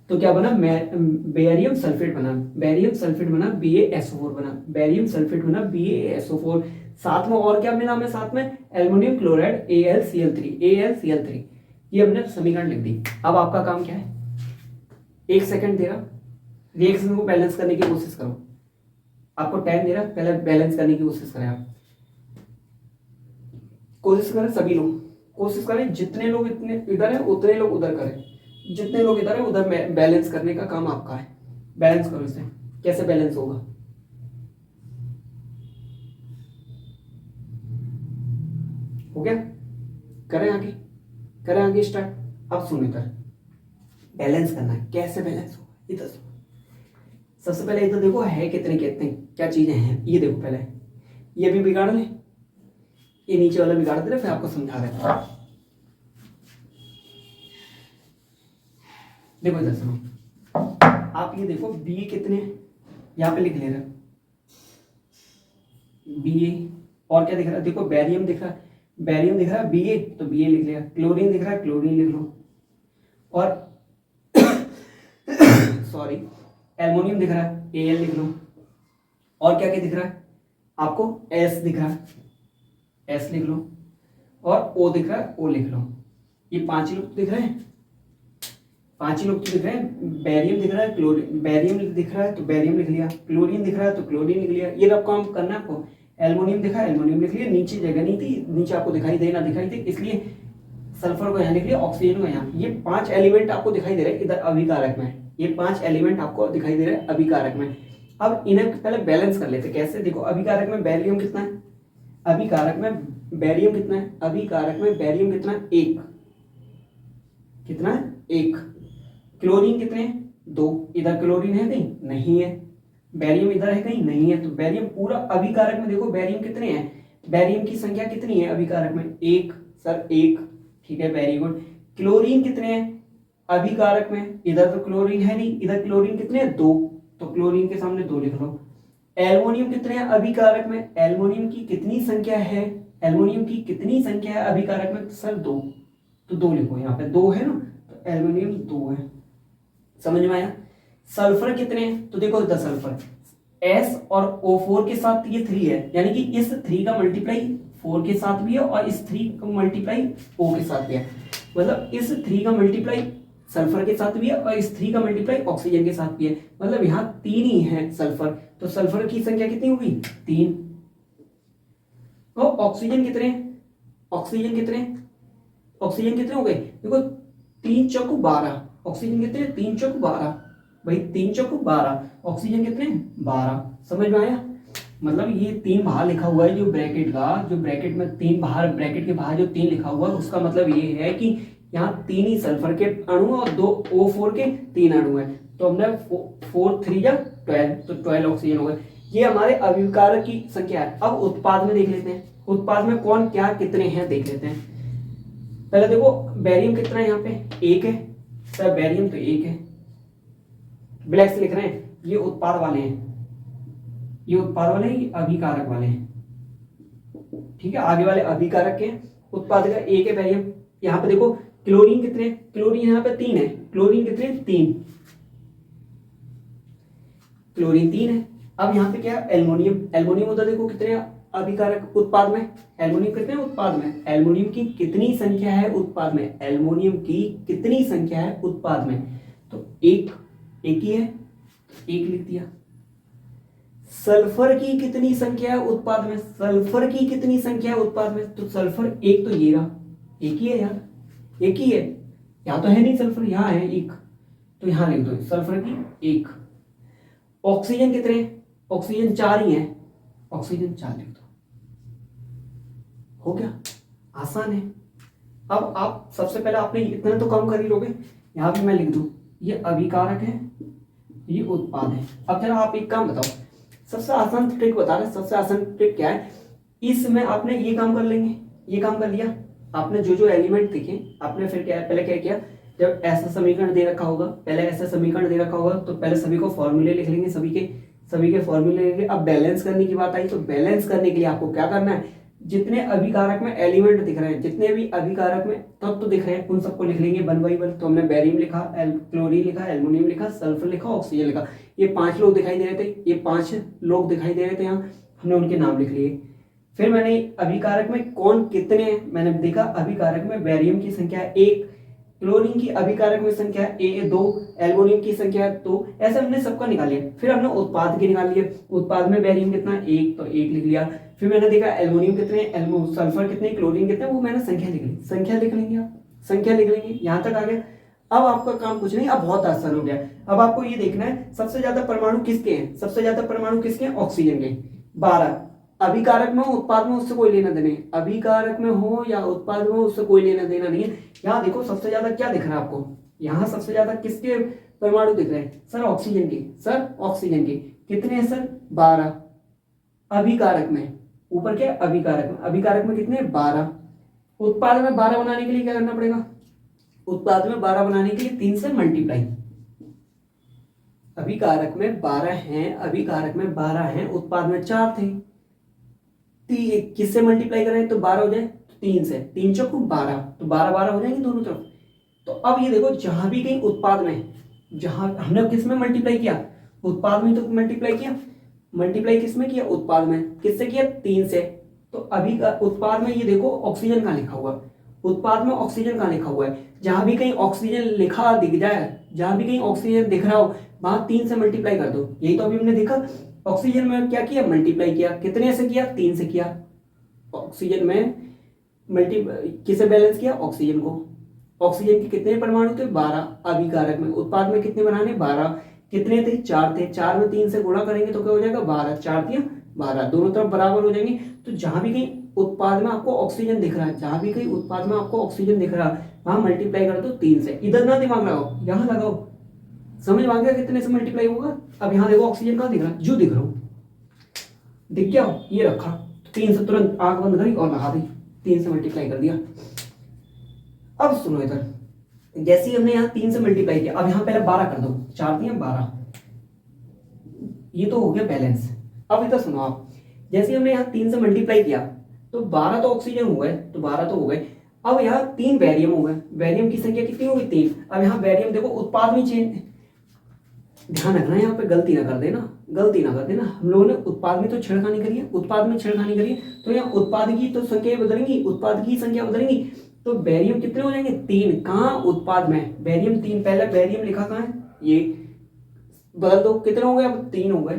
Speaker 1: तो क्या बना, बेरियम सल्फेट बना BaSO4। साथ में और क्या मिला हमें, साथ में एल्युमिनियम क्लोराइड AlCl3। ये हमने समीकरण लिख दी। अब आपका काम क्या है, 1 सेकंड दे रहा, रिएक्शन को बैलेंस करने की कोशिश करो। आपको टाइम दे रहा, पहले बैलेंस करने की कोशिश करें आप। कोशिश करें सभी लोग, कोशिश करें जितने लोग इतने इधर है उतने लोग उधर करें, जितने लोग इधर है उधर बैलेंस करने का काम आपका है। बैलेंस करो इसे, कैसे बैलेंस होगा, हो गया? करें आगे स्टार्ट। अब सुनो, इधर बैलेंस करना है, कैसे बैलेंस होगा इधर सुनो। सबसे पहले इधर देखो है कितने क्या चीजें हैं, ये देखो पहले, ये भी बिगाड़ ले, ये नीचे वाला बिगाड़ दे, फिर आपको समझा रहे हैं। देखो इधर सुनो, आप ये देखो बी कितने यहाँ पे लिख ले रहे, बी, और क्या दिख रहा है, देखो बेरियम दिख रहा है Ba, तो Ba लिख लिया। क्लोरीन दिख रहा है, क्लोरीन लिख लो। और सॉरी, एल्युमिनियम दिख रहा है, Al लिख लो। और क्या क्या दिख रहा है आपको, S दिख रहा है, S लिख लो। और O दिख रहा है, O लिख लो। ये 5 लोग दिख रहे हैं, बेरियम दिख रहा है, बेरियम दिख रहा है तो बेरियम लिख लिया, क्लोरीन दिख रहा है तो क्लोरीन लिख लिया। ये रब काम करना है आपको। एल्युमिनियम दिखा, एल्युमिनियम लिख लिया, नीचे जगह नहीं थी, नीचे आपको दिखाई दे इसलिए सल्फर को यहाँ लिख लिया, ऑक्सीजन को यहाँ। ये 5 एलिमेंट आपको दिखाई दे रहे हैं इधर अभिकारक में, ये 5 एलिमेंट आपको दिखाई दे रहे हैं अभिकारक में। अब इन्हें पहले बैलेंस कर लेते, कैसे, देखो अभिकारक में बेरियम कितना है, अभिकारक में बेरियम कितना है, 1 कितना है, 1। क्लोरीन कितने हैं, 2। इधर क्लोरीन है कहीं, नहीं है। बेरियम इधर है कहीं, नहीं है। तो बेरियम पूरा अभिकारक में देखो बेरियम कितने हैं, बेरियम की संख्या कितनी है अभिकारक में, 1 सर, 1, ठीक है, वेरी गुड। क्लोरीन कितने हैं अभिकारक में, इधर तो क्लोरीन है नहीं, इधर क्लोरीन कितने हैं, 2, तो क्लोरीन के सामने 2 लिख लो। एल्युमिनियम कितने हैं अभिकारक में, एल्युमिनियम की कितनी संख्या है, अभिकारक में, सर 2, तो 2 लिखो, यहाँ पे 2 है ना, तो एल्युमिनियम 2 है। समझ में आया? सल्फर कितने हैं, तो देखो इधर S और O4 के साथ ये 3 है, यानी कि इस 3 का मल्टीप्लाई 4 के साथ भी है और इस 3 का मल्टीप्लाई O के साथ भी है, मतलब इस 3 का मल्टीप्लाई सल्फर के साथ भी है और इस 3 का मल्टीप्लाई ऑक्सीजन के साथ भी है, मतलब यहाँ 3 ही है सल्फर, तो सल्फर की संख्या कितनी होगी 3। तो ऑक्सीजन कितने हो गए, देखो 3 चौक 12, ऑक्सीजन कितने 3 चौक 12, भाई 3 चौक 12, ऑक्सीजन कितने 12, समझ में आया। मतलब ये 3 बाहर लिखा हुआ है, जो ब्रैकेट में 3 बाहर, ब्रैकेट के बाहर जो 3 लिखा हुआ है उसका मतलब ये है कि यहाँ 3 ही सल्फर के अणु और 2 O4 के 3 अणु है, तो हमने 4 3 या 12, तो 12 ऑक्सीजन हो गए। ये हमारे अभिकारक की संख्या है। अब उत्पाद में देख लेते हैं, उत्पाद में कौन क्या कितने हैं देख लेते हैं। पहले देखो बैरियम कितना है, यहाँ पे 1 है सर, बैरियम तो 1 है, ब्लैक से लिख रहे हैं, ये उत्पाद वाले हैं, ये अभिकारक वाले हैं, ठीक है, आगे वाले अभिकारक के उत्पाद का 1 है बैरियम। यहाँ पे देखो क्लोरीन कितने, क्लोरीन यहाँ पे 3 है, क्लोरीन कितने 3, क्लोरीन 3 है। अब यहाँ पे क्या है एल्युमिनियम उधर देखो कितने अभिकारक उत्पाद में, एल्युमिनियम कितने उत्पाद में, एल्युमिनियम की कितनी संख्या है उत्पाद में, एल्युमिनियम की कितनी संख्या है उत्पाद में, तो एक ही है, 1 लिख दिया। सल्फर की कितनी संख्या है उत्पाद में, सल्फर की कितनी संख्या है उत्पाद में, तो सल्फर 1 तो ये रहा, 1 ही है यार, 1 ही है, यहाँ तो है नहीं सल्फर, यहाँ है 1, तो यहाँ लिख दो सल्फर की 1। ऑक्सीजन कितने, ऑक्सीजन 4 ही है, ऑक्सीजन 4 लिख दो, हो गया, आसान है। अब आप सबसे पहले आपने इतना तो कम कर ही लोगे, यहाँ भी मैं लिख दूं ये अभिकारक है, ये उत्पाद है। अब जरा आप एक काम बताओ, सबसे आसान ट्रिक बता रहे, सबसे आसान ट्रिक क्या है, इसमें आपने ये काम कर लेंगे, ये काम कर लिया आपने, जो एलिमेंट दिखे आपने, फिर क्या पहले क्या किया, जब ऐसा समीकरण दे रखा होगा, पहले ऐसा समीकरण दे रखा होगा तो पहले सभी को फॉर्मूले लिख लेंगे, सभी के फॉर्मूले लेंगे। अब बैलेंस करने की बात आई, तो बैलेंस करने के लिए आपको क्या करना है, जितने अभिकारक में एलिमेंट दिख रहे हैं, जितने भी अभिकारक में तत्व दिख रहे हैं, उन सबको लिख लेंगे 1 by 1। तो हमने बैरियम लिखा, क्लोरीन लिखा, एल्युमिनियम लिखा, सल्फर लिखा, ऑक्सीजन लिखा, ये 5 लोग दिखाई दे रहे थे, ये 5 लोग दिखाई दे रहे थे, यहाँ हमने उनके नाम लिख लिए। फिर मैंने अभिकारक में कौन कितने हैं मैंने देखा, अभिकारक में बैरियम की संख्या 1, क्लोरीन की अभिकारक में संख्या 2, एल्युमिनियम की संख्या 2, ऐसे हमने सबका निकाल लिया। फिर हमने उत्पाद के निकाल लिए, उत्पाद में बैरियम कितना 1, तो 1 लिख लिया। फिर मैंने देखा एल्युमिनियम कितने, सल्फर कितने, क्लोरीन कितने, वो मैंने संख्या लिख ली, संख्या लिख लेंगे आप, संख्या लिख लेंगे, यहाँ तक आ गया। अब आपका काम कुछ नहीं, अब बहुत आसान हो गया। अब आपको ये देखना है सबसे ज्यादा परमाणु किसके हैं, सबसे ज्यादा परमाणु किसके हैं, ऑक्सीजन के 12। अभिकारक में हो उत्पाद में उससे कोई लेना देना नहीं, अभिकारक में हो या उत्पाद में हो उससे कोई लेना देना नहीं है। यहाँ देखो सबसे ज्यादा क्या दिख रहा है आपको, यहाँ सबसे ज्यादा किसके परमाणु दिख रहे हैं, सर ऑक्सीजन के, सर ऑक्सीजन के कितने हैं सर 12। अभिकारक में ऊपर क्या अभिकारक में कितने 12। उत्पाद में 12 बनाने के लिए क्या करना पड़ेगा, उत्पाद में 12 बनाने के लिए 3 से मल्टीप्लाई। अभिकारक में 12 हैं, अभिकारक में 12 हैं, उत्पाद में 4 थे, किससे मल्टीप्लाई करें तो 12 हो जाए, 3 से, 3 चौक 12, तो 12 हो जाएंगे दोनों तरफ। तो अब ये देखो जहां भी कहीं उत्पाद में, जहां हमने किस में मल्टीप्लाई किया, उत्पाद में तो मल्टीप्लाई किया, मल्टीप्लाई किस में किया, उत्पाद में, किससे किया 3 से। तो अभी उत्पाद में ये देखो ऑक्सीजन का लिखा हुआ, उत्पाद में ऑक्सीजन का लिखा हुआ है, जहां भी कहीं ऑक्सीजन लिखा दिख जाए, जहां भी कहीं ऑक्सीजन दिख रहा हो वहां 3 से मल्टीप्लाई कर दो। यही तो अभी हमने देखा, ऑक्सीजन में क्या किया, मल्टीप्लाई किया, कितने से किया 3 से किया। ऑक्सीजन में किसे बैलेंस किया, ऑक्सीजन को। ऑक्सीजन के कितने परमाणु थे 12 अभिकारक में, उत्पाद में कितने बनाने 12, कितने थे 4 थे, 4 में 3 से गुणा करेंगे तो क्या हो जाएगा 12, 4 3 12, दोनों तरफ बराबर हो जाएंगे। तो जहां भी कहीं उत्पाद में आपको ऑक्सीजन दिख रहा है, जहां भी कहीं उत्पाद में आपको ऑक्सीजन दिख रहा है वहां मल्टीप्लाई कर दो 3 से। इधर ना दिमाग लगाओ, यहाँ लगाओ, समझ में आ गया कितने से मल्टीप्लाई होगा। अब यहाँ देखो ऑक्सीजन कहाँ दिख रहा है, जो दिख रहा हूं, दिख गया हो, ये रखा, 3 से तुरंत आंख बंद करी और लगा दी, 3 से मल्टीप्लाई कर दिया। अब सुनो इधर, जैसे ही हमने यहाँ 3 से मल्टीप्लाई किया, अब यहाँ पहले 12 कर दो, 4 दिया 12, ये तो हो गया बैलेंस। अब इधर सुनो आप, जैसे हमने यहाँ 3 से मल्टीप्लाई किया तो 12 तो ऑक्सीजन हो गए, तो 12 तो हो गए। अब यहाँ 3 बैरियम हो गए, बैरियम की संख्या कितनी होगी 3। अब यहाँ बैरियम देखो उत्पाद में चेंज, ध्यान रखना यहाँ पे गलती ना कर देना, गलती ना कर देना, हम लोगों ने उत्पाद में तो छेड़खानी करी है, उत्पाद में छेड़खानी करी है, तो यहाँ उत्पाद की तो संख्या बदलेंगी, उत्पाद की संख्या बदलेंगी, तो बैरियम कितने हो जाएंगे 3। कहाँ उत्पाद में बैरियम 3, पहले बैरियम लिखा कहाँ है, ये बदल दो, कितने हो गए अब 3 हो गए,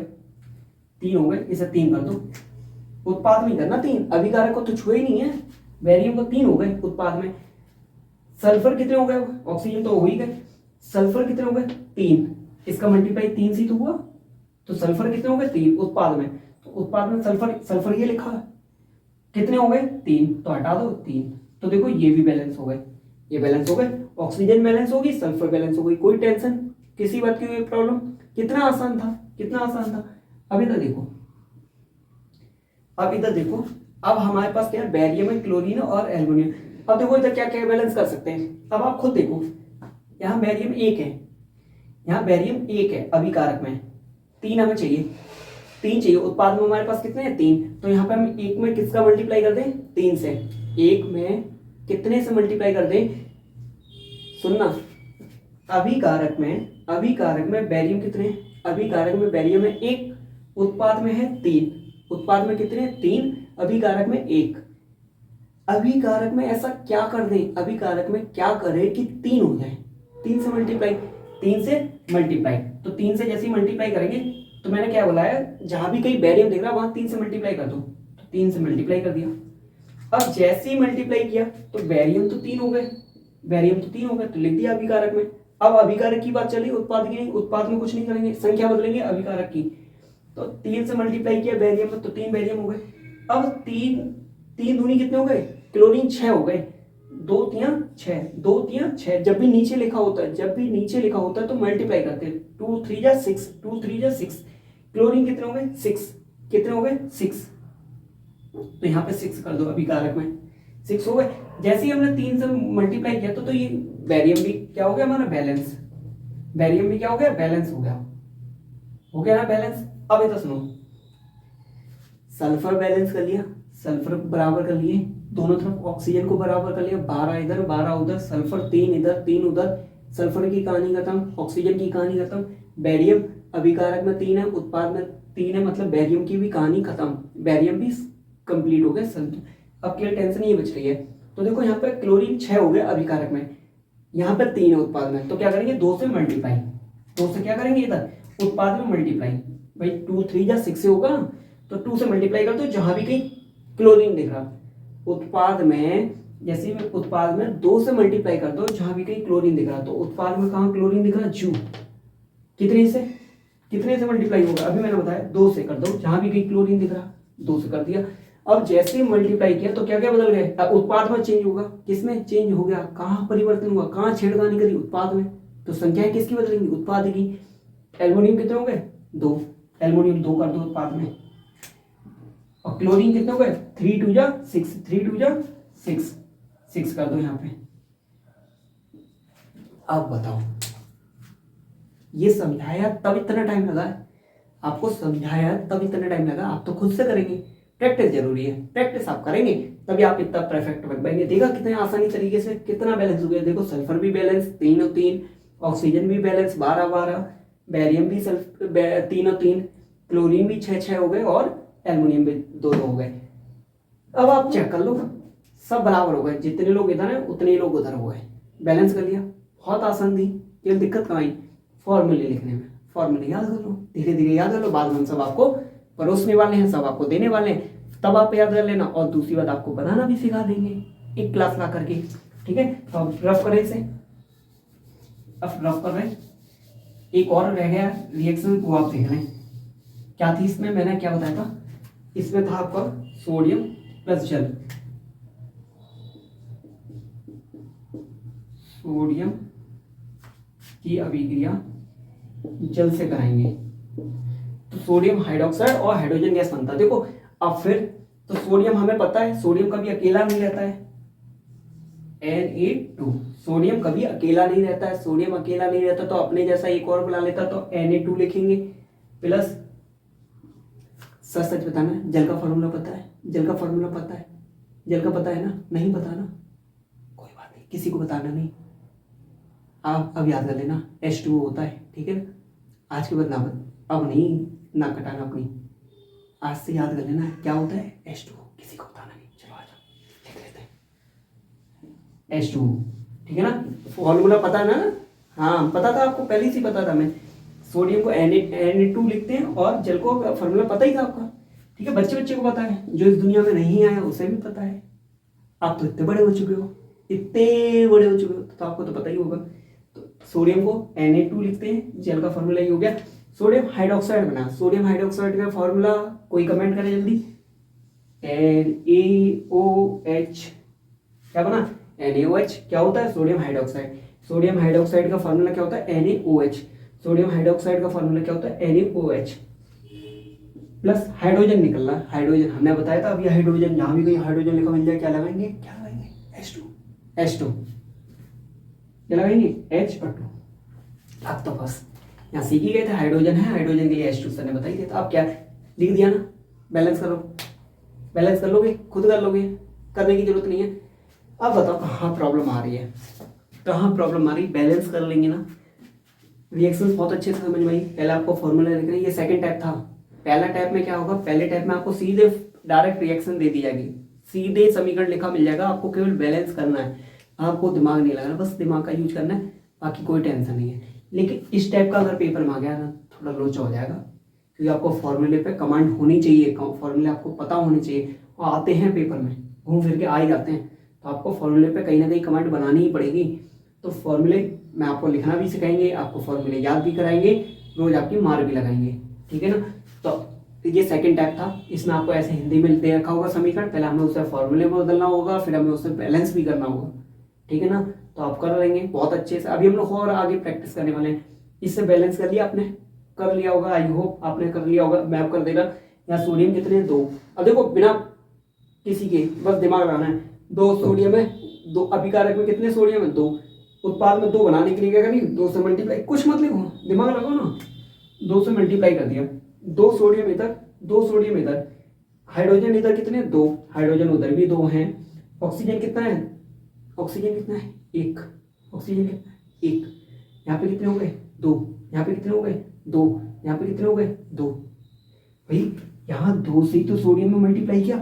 Speaker 1: 3 हो गए, इसे 3 कर दो। उत्पाद में करना 3, अभिकारक को तो छुए ही नहीं है, बैरियम को 3 हो गए उत्पाद में। सल्फर कितने हो गए, ऑक्सीजन तो हो ही गए, सल्फर कितने हो गए 3, इसका मल्टीप्लाई 3 से तो हुआ, तो सल्फर कितने हो गए 3 उत्पाद में, तो उत्पाद में सल्फर, सल्फर ये लिखा है, कितने हो गए 3, तो हटा दो 3, तो देखो ये भी बैलेंस हो गए, ये बैलेंस हो गए, ऑक्सीजन बैलेंस होगी, सल्फर बैलेंस हो गई, कोई टेंशन किसी बात की कोई प्रॉब्लम, कितना आसान था, कितना आसान था। अब इधर देखो, अब इधर देखो, अब हमारे पास क्या है, बैरियम है, क्लोरीन और एल्युमिनियम। अब देखो इधर क्या क्या बैलेंस कर सकते हैं, अब आप खुद देखो, यहाँ बैरियम 1 है, यहाँ बैरियम 1 है अभिकारक में, 3 हमें चाहिए, 3 चाहिए, उत्पाद में हमारे पास कितने हैं 3, तो यहाँ पे हम 1 में किसका मल्टीप्लाई कर दें 3 से, 1 में कितने से मल्टीप्लाई कर दें, सुनना, अभिकारक में बैरियम कितने, अभिकारक में बैरियम है 1, उत्पाद में है 3, उत्पाद में कितने 3, अभिकारक में 1। अभिकारक में ऐसा क्या कर दें, अभिकारक में क्या करें कि 3 हो जाए, 3 से मल्टीप्लाई, 3 से मल्टीप्लाई, तो 3 से जैसे ही मल्टीप्लाई करेंगे, तो मैंने क्या बोला है, जहां भी कहीं बैरियम दिख रहा है वहां 3 से मल्टीप्लाई कर दो, तो 3 से मल्टीप्लाई कर दिया। अब जैसे ही मल्टीप्लाई किया तो बैरियम तो 3 हो गए, बैरियम तो 3 हो गए, तो लिख दिया अभिकारक में। अब अभिकारक की बात चली, उत्पाद की नहीं, उत्पाद में कुछ नहीं करेंगे, संख्या बदलेंगे अभिकारक की, तो 3 से मल्टीप्लाई किया बैरियम में, तो 3 बैरियम हो गए। अब 3 दूनी कितने हो गए, क्लोरीन 6 हो गए, 2 3 6, 2 3 6, जब भी नीचे लिखा होता है, जब भी नीचे लिखा होता है तो मल्टीप्लाई करते हैं, 2 3 जा 6, 2 3 जा 6, क्लोरीन कितने हो गए 6, कितने हो गए 6, तो यहाँ पे 6 कर दो, अभिकारक में 6 हो गए। जैसे ही हमने 3 से मल्टीप्लाई किया तो ये बैरियम भी क्या हो गया हमारा बैलेंस, बैरियम भी क्या हो गया बैलेंस हो गया ना बैलेंस। अब इधर सुनो, सल्फर बैलेंस कर लिया, सल्फर बराबर कर लिए, दोनों तरफ ऑक्सीजन को बराबर कर लिया, 12 इधर 12 उधर, सल्फर 3 इधर 3 उधर, सल्फर की कहानी खत्म, ऑक्सीजन की कहानी खत्म, बैरियम अभिकारक में 3 है, उत्पाद में 3 है, मतलब बैरियम की भी कहानी खत्म, बैरियम भी कंप्लीट हो गया। अब क्या टेंशन ये बच रही है, तो देखो यहाँ पे क्लोरीन 6 हो गया अभिकारक में, यहाँ पे 3 है उत्पाद में, तो क्या करेंगे 2 से मल्टीप्लाई, 2 से क्या करेंगे इधर उत्पाद में मल्टीप्लाई, भाई 2 3 जा 6 से होगा, तो 2 से मल्टीप्लाई कर दो जहां भी कहीं क्लोरीन दिख रहा, उत्पाद में जैसे भी उत्पाद में 2 से मल्टीप्लाई कर दो जहां भी कहीं क्लोरीन दिख रहा, तो उत्पाद में कहां क्लोरीन दिख रहा जू, कितने से मल्टीप्लाई होगा, अभी मैंने बताया 2 से कर दो जहां भी कहीं क्लोरीन दिख रहा, 2 से कर दिया। अब जैसे ही मल्टीप्लाई किया तो क्या क्या बदल गए, उत्पाद में चेंज होगा, किसमें चेंज हो गया, कहां परिवर्तन हुआ, कहां छेड़खानी करी उत्पाद में, तो संख्याएं किसकी बदलेंगी उत्पाद की। एल्युमिनियम कितने हो गए 2, एल्युमिनियम 2 कर दो उत्पाद में, और क्लोरीन कितने हो गए 3 2 जा 6, 3 2 जा 6 कर दो यहाँ पे। अब बताओ, ये समझाया तब इतना टाइम लगा है, आपको समझाया तब इतना टाइम लगा, आप तो खुद से करेंगे, प्रैक्टिस जरूरी है, प्रैक्टिस आप करेंगे तभी आप इतना परफेक्ट बन पाएंगे। देखा कितने आसानी तरीके से कितना बैलेंस हो गया, देखो सल्फर भी बैलेंस 3 और 3, ऑक्सीजन भी बैलेंस 12 12, बैरियम भी 3 और 3, क्लोरीन भी 6 6 हो गए, और एल्युमिनियम भी 2 2 हो गए। अब आप चेक कर लो, सब बराबर हो गए, जितने लोग इधर हैं उतने ही लोग उधर हो गए, बैलेंस कर लिया, बहुत आसान थी, केवल दिक्कत कहाँ आई फॉर्मूले लिखने में, फॉर्मूले याद कर लो, धीरे धीरे याद कर लो, बाद में हम सब आपको परोसने वाले हैं, सब आपको देने वाले हैं, तब आप याद कर लेना, और दूसरी बात आपको बनाना भी सिखा देंगे एक क्लास ला करके, ठीक है। तो अब रफ करें इसे, अब रफ कर रहे हैं, एक और रह गया रिएक्शन, वो आप देख रहे हैं क्या थी इसमें, मैंने क्या बताया था, इसमें था आपका सोडियम प्लस जल, सोडियम की अभिक्रिया जल से कराएंगे तो सोडियम हाइड्रोक्साइड और हाइड्रोजन गैस बनता है। देखो अब फिर तो सोडियम हमें पता है, सोडियम कभी अकेला नहीं रहता है, Na2, सोडियम कभी अकेला नहीं रहता है, सोडियम अकेला नहीं रहता तो अपने जैसा एक और बुला लेता, तो Na2 लिखेंगे प्लस, सच सच बताना, जल का फॉर्मूला पता है, जल का फॉर्मूला पता है, जल का पता है ना, नहीं पता ना, कोई बात नहीं, किसी को बताना नहीं, आप अब याद कर लेना H2O होता है, ठीक है ना, आज के बाद ना, अब नहीं ना कटाना अपनी, आज से याद कर लेना क्या होता है H2O, किसी को बताना नहीं। चलो आ जाओ लिख लेते हैं H2O, ठीक है ना। फॉर्मूला पता है ना, हाँ पता था आपको, पहले से पता था। मैं सोडियम को Na2 लिखते हैं और जल को फॉर्मूला पता ही था आपका, ठीक है। बच्चे बच्चे को पता है, जो इस दुनिया में नहीं आया उसे भी पता है। आप तो इतने बड़े हो चुके हो, इतने बड़े हो चुके हो, तो आपको तो पता ही होगा। तो सोडियम को Na2 लिखते हैं, जल का फॉर्मूला ये हो गया। सोडियम हाइड्रोक्साइड बना, सोडियम हाइड्रोक्साइड का फॉर्मूला कोई कमेंट करे जल्दी। NaOH क्या बना, NaOH। क्या होता है सोडियम हाइड्रोक्साइड, सोडियम हाइड्रोक्साइड का फॉर्मूला क्या होता है NaOH, सोडियम हाइड्रोक्साइड का फॉर्मूला क्या होता है NaOH प्लस हाइड्रोजन निकलना, हाइड्रोजन हमने बताया था। अभी हाइड्रोजन जहां भी कहीं हाइड्रोजन लिखा मिल जाए क्या लगाएंगे, क्या लगाएंगे H2 क्या लगाएंगे H और 2। अब तो बस यहाँ सीख ही गए थे, हाइड्रोजन है, हाइड्रोजन के लिए H2 सर ने बताई दिया था। अब क्या लिख दिया ना, बैलेंस करो, बैलेंस कर लोगे, खुद कर लोगे, करने की जरूरत नहीं है। अब बताओ कहाँ प्रॉब्लम आ रही है, कहाँ प्रॉब्लम आ रही है। बैलेंस कर लेंगे ना, रिएक्शन बहुत अच्छे से समझ में आई। पहले आपको फॉर्मूला लिख रहे हैं, ये सेकंड टाइप था। पहला टाइप में क्या होगा, पहले टाइप में आपको सीधे डायरेक्ट रिएक्शन दे दी जाएगी, सीधे समीकरण लिखा मिल जाएगा, आपको केवल बैलेंस करना है, आपको दिमाग नहीं लगाना, बस दिमाग का यूज करना है, बाकी कोई टेंशन नहीं है। लेकिन इस टाइप का अगर पेपर में आ गया ना, थोड़ा लोचा हो जाएगा, क्योंकि आपको फॉर्मूले पे कमांड होनी चाहिए, फॉर्मूले आपको पता होने चाहिए, और आते हैं पेपर में, घूम फिर के आ ही जाते हैं, तो आपको फॉर्मूले पे कहीं ना कहीं कमांड बनानी ही पड़ेगी। तो फॉर्मूले में आपको लिखना भी सिखाएंगे, आपको फॉर्मूले याद भी कराएंगे, रोज आपकी मार भी लगाएंगे, ठीक है ना। तो ये सेकंड टाइप था, इसमें आपको ऐसे हिंदी में दे रखा होगा समीकरण, पहले हमें उससे फॉर्मूले में बदलना होगा, फिर हमें उससे बैलेंस भी करना होगा, ठीक है ना। तो आप कर लेंगे बहुत अच्छे से। अभी हम लोग और आगे प्रैक्टिस करने वाले हैं। इससे बैलेंस कर लिया आपने, कर लिया होगा, आई होप आपने कर लिया होगा। मैं कर देगा, यहाँ सोडियम कितने हैं 2। अब देखो बिना किसी के बस दिमाग लगाना है, 2 सोडियम है, 2 अभिकारक में कितने सोडियम है 2, उत्पाद में 2 बनाने के लिए क्या करिए 2 से मल्टीप्लाई, कुछ मत लिखो, दिमाग लगाओ ना, 2 से मल्टीप्लाई कर दिया, 2 सोडियम इधर, 2 सोडियम इधर, हाइड्रोजन इधर कितने 2, हाइड्रोजन उधर भी 2 हैं, ऑक्सीजन कितना है, ऑक्सीजन कितना है 1, ऑक्सीजन कितना है 1, यहाँ पे कितने हो गए 2, यहाँ पे कितने हो गए 2, यहाँ पे कितने हो गए 2। भाई यहाँ 2 से ही तो सोडियम में मल्टीप्लाई किया,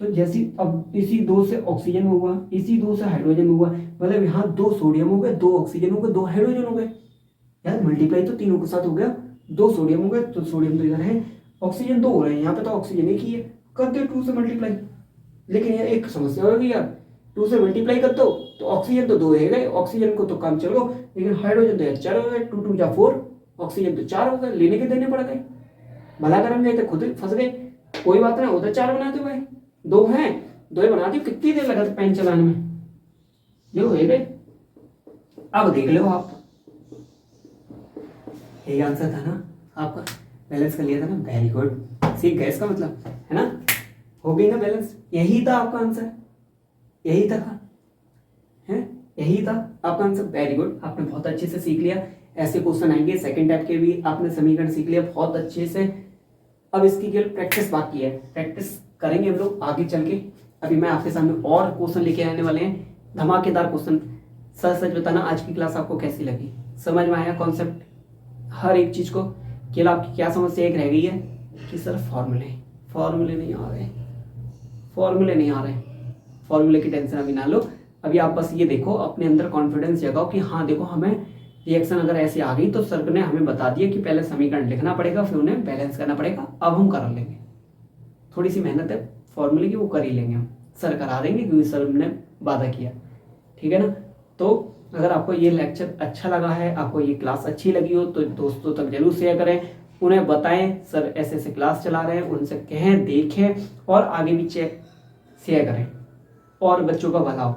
Speaker 1: तो जैसी अब इसी 2 से ऑक्सीजन हुआ, इसी 2 से हाइड्रोजन हुआ, मतलब यहाँ 2 सोडियम हो गए, 2 ऑक्सीजन हो गए, 2 हाइड्रोजन हो गए। यार मल्टीप्लाई तो तीनों के साथ हो गया, 2 सोडियम हो गए, तो सोडियम तो इधर है, ऑक्सीजन 2 हो रहे हैं, यहाँ पे तो ऑक्सीजन एक ही है, कर दो 2 से मल्टीप्लाई। लेकिन यार एक समस्या होगी यार, 2 से मल्टीप्लाई कर दो तो ऑक्सीजन तो 2 है गए, ऑक्सीजन को तो काम चलो, लेकिन हाइड्रोजन तो 4 हो गए, 2 2 जा 4, ऑक्सीजन तो 4 हो गए, लेने के देने पड़ गए, भला करम गए तो खुद फंस गए। कोई बात नहीं, उधर 4 बना दो भाई, 2 हैं 2 ही बना दी, कितनी देर लगा था पेन चलाने में, ये हो गए। अब देख लो आप, यही आंसर था ना आपका, बैलेंस कर लिया था ना, वेरी गुड, सीख गए इसका मतलब, है ना, हो गई ना बैलेंस, यही था आपका आंसर, यही था है, यही था आपका आंसर, वेरी गुड, आपने बहुत अच्छे से सीख लिया। ऐसे क्वेश्चन आएंगे सेकंड टाइप के भी, आपने समीकरण सीख लिया बहुत अच्छे से। अब इसकी केवल प्रैक्टिस बाकी है, प्रैक्टिस करेंगे हम लोग आगे चल के। अभी मैं आपके सामने और क्वेश्चन लेके आने वाले हैं, धमाकेदार क्वेश्चन। सच सच बताना आज की क्लास आपको कैसी लगी, समझ में आया कॉन्सेप्ट हर एक चीज को। केवल आपकी क्या समस्या एक रह गई है कि सर फॉर्मूले नहीं आ रहे, फॉर्मूले नहीं आ रहे, फॉर्मूले की टेंशन अभी ना लो। अभी आप बस ये देखो, अपने अंदर कॉन्फिडेंस जगाओ कि हाँ देखो हमें रिएक्शन अगर ऐसे आ गई तो सर ने हमें बता दिया कि पहले समीकरण लिखना पड़ेगा, फिर उन्हें बैलेंस करना पड़ेगा, अब हम कर लेंगे। थोड़ी सी मेहनत है फॉर्मूले की, वो कर ही लेंगे हम, सर करा देंगे क्योंकि सर ने वादा किया, ठीक है ना। तो अगर आपको ये लेक्चर अच्छा लगा है, आपको ये क्लास अच्छी लगी हो तो दोस्तों तक जरूर शेयर करें, उन्हें बताएं सर ऐसे ऐसे क्लास चला रहे हैं, उनसे कहें देखें और आगे भी शेयर करें और बच्चों का भला हो।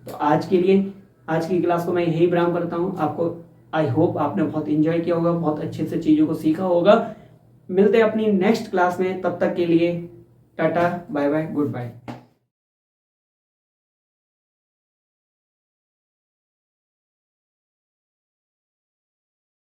Speaker 1: तो आज के लिए आज की क्लास को मैं यही विराम करता हूँ। आपको आई होप आपने बहुत एंजॉय किया होगा, बहुत अच्छे से चीज़ों को सीखा होगा। मिलते हैं अपनी नेक्स्ट क्लास में, तब तक के लिए ta-ta bye bye good bye.